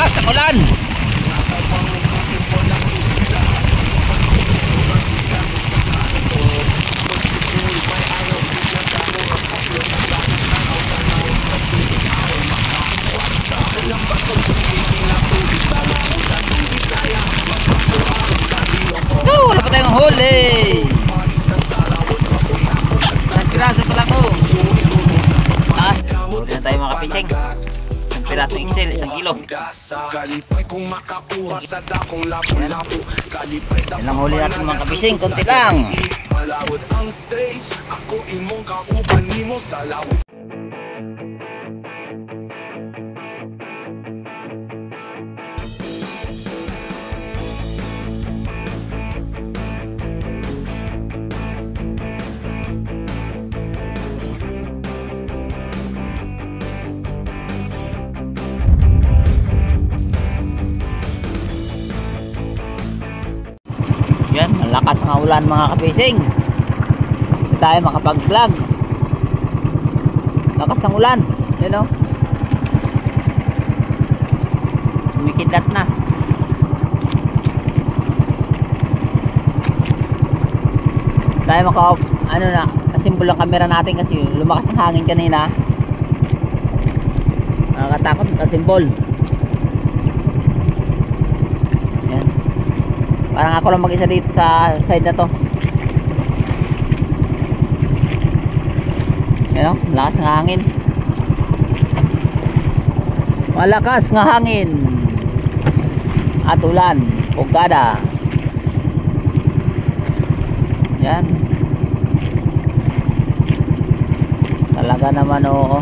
Lakas ng ulan. Wala pa tayong huli. Isang piraso pa lang oh. Taas. Huli na tayo mga kapising. Isang piraso XL, 1 kilo. Yan lang huli natin mga kapising. Kunti lang. Yan, malakas ang ulan mga kapising. Hindi tayo makapag-vlog. Lakas ng ulan. Yan o. Kumikidlat na. Tayo ano na, asimbol ang camera natin kasi lumakas ang hangin kanina. Nakakatakot ang asimbol. Parang ako lang mag-isa dito sa side na to. Yan o, lakas ng hangin. Malakas ng hangin at ulan, pugkada. Yan. Talaga naman oo.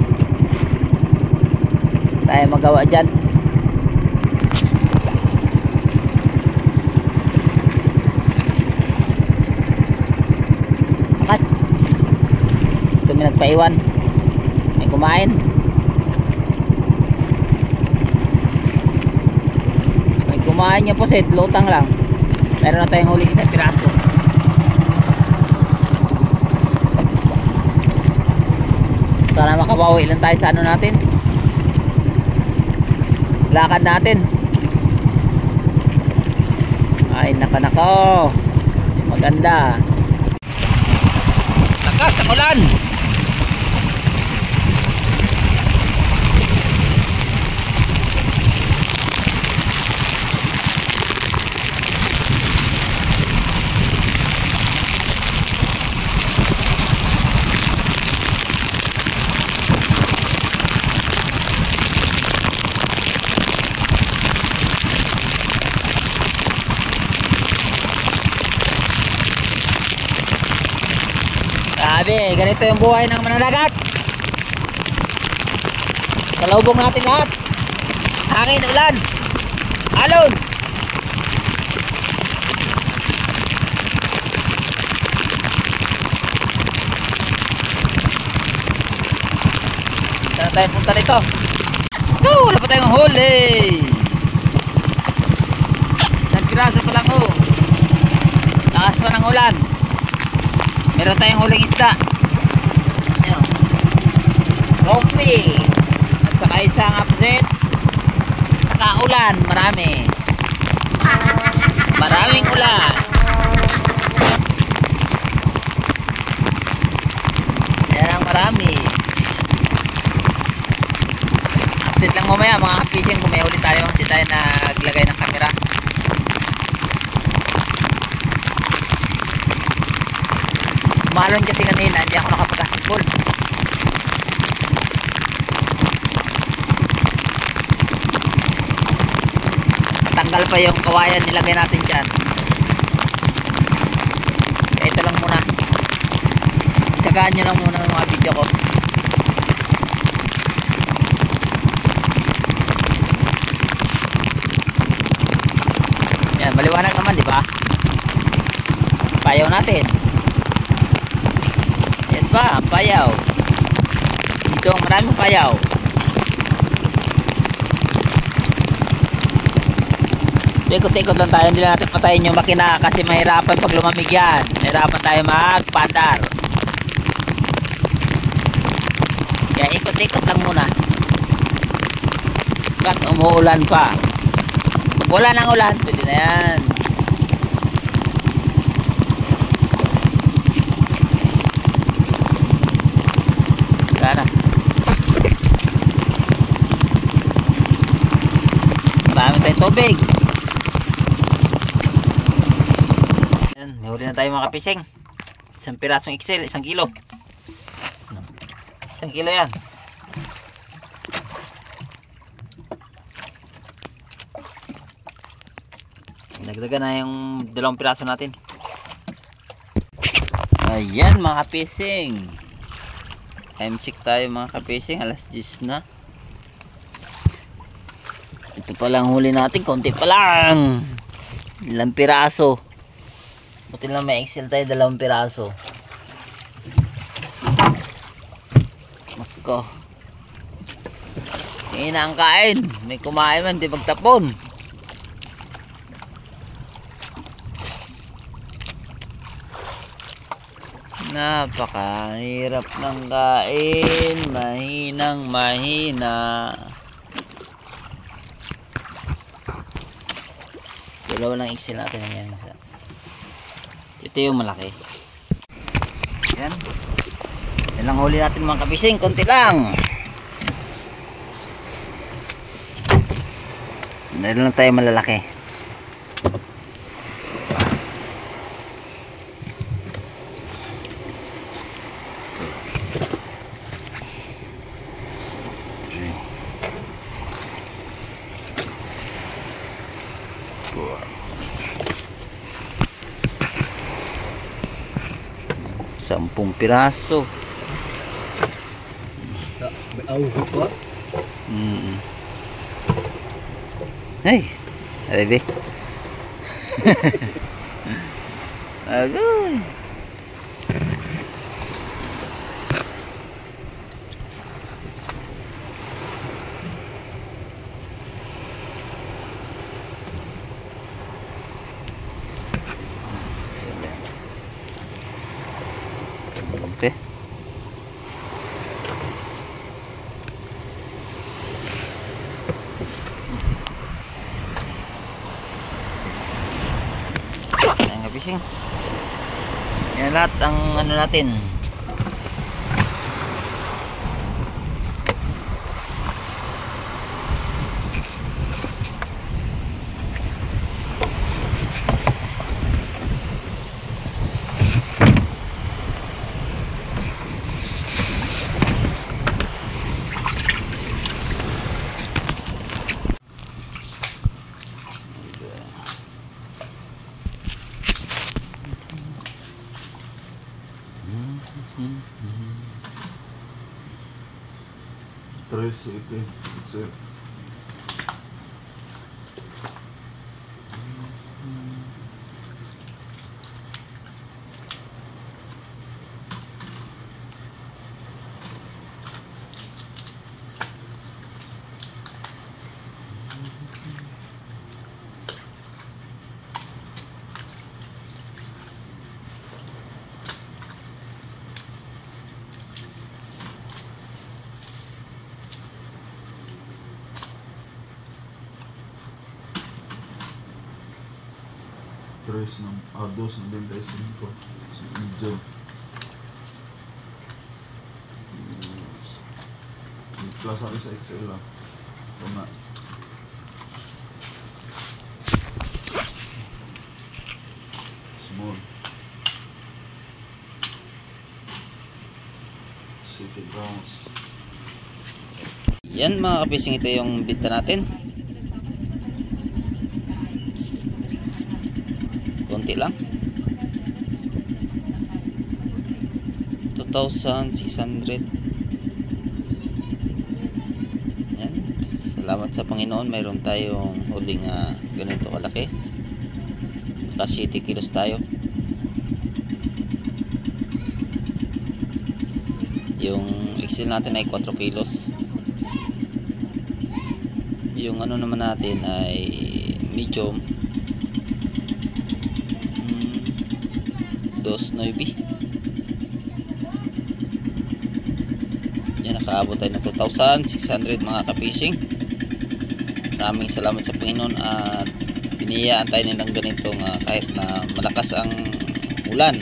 Tayo magawa dyan. May nagpaiwan, may kumain. May kumain niya po set, lutang lang. Meron na tayong huli sa piraso. Sana makabawi lang tayo sa ano natin, lakad natin. Ay nako, maganda. Lakas ang ulan. Grabe, ganito yung buhay ng mananagat. Salubong natin lahat. Hangin, ulan, alon. Saan tayo punta dito? Wala pa tayong huli. Isang piraso pa lang oh. Lakas pa ng ulan. Meron tayong huling isda. Ayan. Rompy. At saka isang upset. Saka ulan. Marami. Maraming ulan. Yan ang marami. Update lang mamaya mga fishing kung may ulit tayo. Hindi tayo naglagay ng camera. Malon kasi kanina, hindi ako nakapag-asipol. Tanggal pa yung kawayan, nilagay natin dyan. Kaya ito lang muna. Tsagaan nyo lang muna yung mga video ko. Yan, maliwanag naman, di ba? Payaw natin. Yan ba, ang payaw. Dito ang maraming payaw. Ikot-ikot lang tayo, hindi natin patayin yung makina kasi mahirapan pag lumamig yan. Mahirapan tayo magpandar. Kaya ikot-ikot lang muna. Bakit umuulan pa? wala nang ulan, pwede na yan. Wala na. Marami tayong tubig. Yan, may huli na tayo mga kapising. Isang pirasong XL, 1 kilo. 1 kilo yan. Nagdagan na yung 2 piraso natin. Ayan mga kapising. Time check tayo mga kapising. Alas 10 na. Ito pa lang huli natin. Konti pa lang. 2 piraso. Buti lang may XL tayo. 2 piraso. Mako. Tingin na ang kain. May kumain man. Di magtapon. Napakahirap ng kain, mahinang mahina. Dalawa lang XL natin yan. Ito yung malaki. Yan. Yan lang huli natin mga kapising, konti lang. Meron lang tayo malalaki. Sampung piraso. Hey, baby. Agoy. Okay. Ayan kapising. Yan lahat ang ano natin. Tres, ito. Tres ng dos ng 25 sa medyo klasa sa XL lang ito na small city browns. Yan mga kapising, ito yung binta natin. Konti lang, 2,600. Yan. Salamat sa Panginoon, mayroon tayong huling ganito kalaki. Naka 7 kilos tayo. Yung XL natin ay 4 kilos. Yung ano naman natin ay medium, 2.9. Yan, nakaabot tayo ng 2,600 mga kapising. maraming salamat sa Panginoon at biniyayaan tayo nilang ganitong kahit na malakas ang ulan,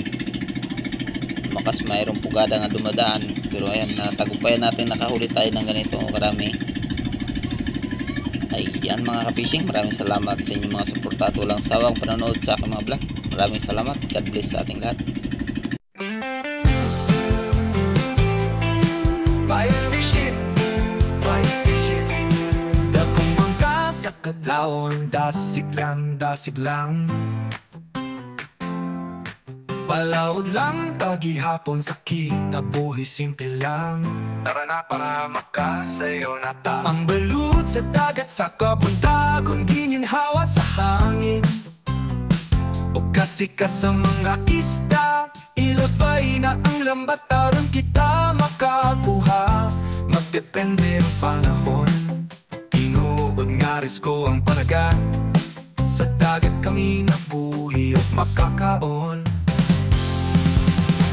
malakas mayroong pugada nga dumadaan, pero ayan, natagumpayan natin, nakahuli tayo ng ganito karami. Ayan mga ka-fishing, maraming salamat sa inyong mga suporta at walang sawang panonood sa aking mga vlog. Maraming salamat. God bless sa ating lahat. Dakong mangga sa kadlaon, dasig lang palawod lang, tagihapon sa kinabuhi, simple lang. Tara na para makasayo na ta. Ang balut sa dagat sa kabuntagon, gininhawa sa hangin. O kasi ka sa mga isda, ilabay na ang lambat, aron kita makakuha. Magdepende ang panahon, tinuod nga risko ang panagat. Sa dagat kami nabuhi at makakaon.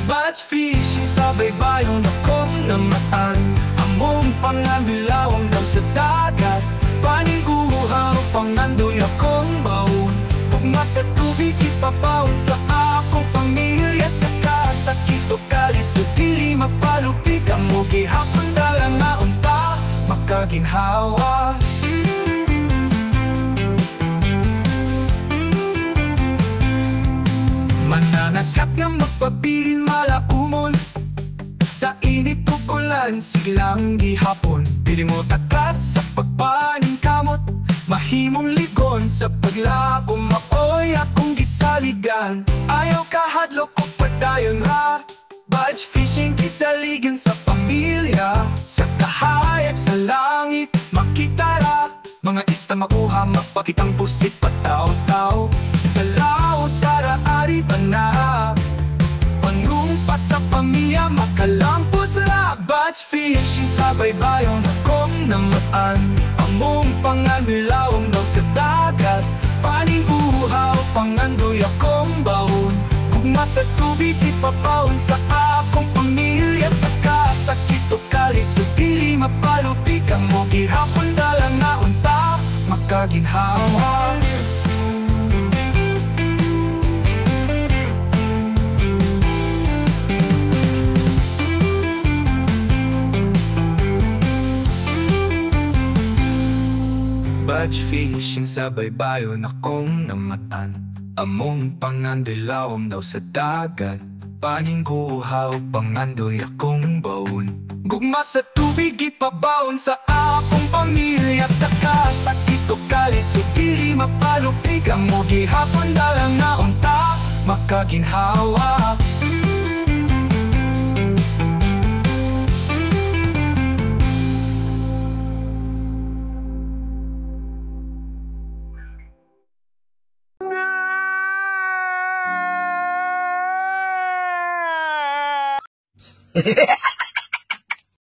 Batch fishing sa baybayon akong namataan. Among pangabilawang daw sa dagat, paniguha o pangandoy akong baon. Pugma sa tubig ipapaon sa akong pamilya. Sa kasakit o kalisod, dili mapalupig. Ang mugi hapon dalang na unta, makaginhawa. Mananagkat nga magpabilin malaumon, sa init o ulan silang gihapon. Pili mo takas sa pagpaning kamot, mahimong ligon sa paglabo. Maoy akong gisaligan, ayaw kahadlok o padayon ra. Batch fishing kisaligan sa pamilya, sa kahayag sa langit makita ra. Mga ista makuha, magpakitang pusit pataw-taw. Sa laot tara ari ba na, panumpa sa pamilya makalampos ra. Batch fishing sa baybayon akong namaan. Among panganilawang daw sa dagat, paniguha o pangandoy akong baon. Gugma sa tubig ipapaon sa akong pamilya. Sa kasakit o kalisod, dili mapalupig. Ang mugi hapon dalang na unta, makaginhawa. Batch fishing sa baybayon akong namatan. Among pangandilawom daw sa dagat, paningguha o pangandoy akong baon. Gugma sa tubig ipabaon sa akong pamilya. Sa kasakit o kalisod, dili mapalupig. Ang mugi hapon dalang na unta, makaginhawa. Hehehe